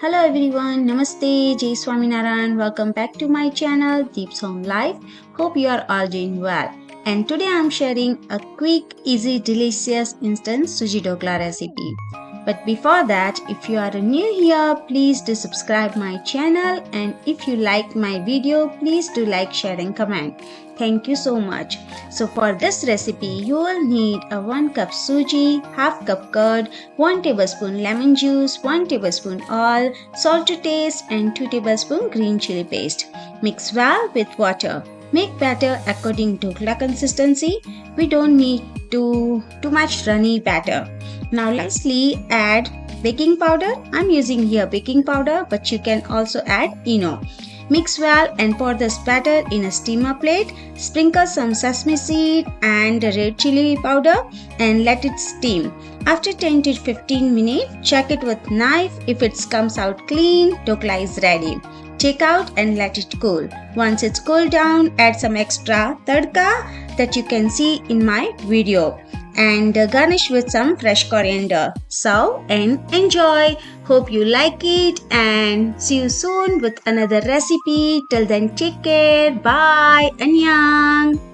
Hello everyone, Namaste, Jai Swaminarayan. Welcome back to my channel Deep Song Life. Hope you are all doing well. And today I am sharing a quick, easy, delicious instant Sooji Dokla recipe. But before that, if you are new here, please do subscribe my channel, and if you like my video, please do like, share and comment. Thank you so much. So for this recipe, you will need a 1 cup suji, half cup curd, 1 tablespoon lemon juice, 1 tablespoon oil, salt to taste and 2 tablespoon green chili paste. Mix well with water. Make batter according to Dokla consistency. We don't need too much runny batter. Now lastly, add baking powder. I'm using here baking powder, but you can also add ENO. Mix well and pour this batter in a steamer plate. Sprinkle some sesame seed and red chili powder and let it steam. After 10 to 15 minutes, check it with knife. If it comes out clean, dokla is ready. Take out and let it cool. Once it's cooled down, add some extra tadka that you can see in my video and garnish with some fresh coriander. Serve and enjoy. Hope you like it and see you soon with another recipe. Till then, take care. Bye. Annyeong.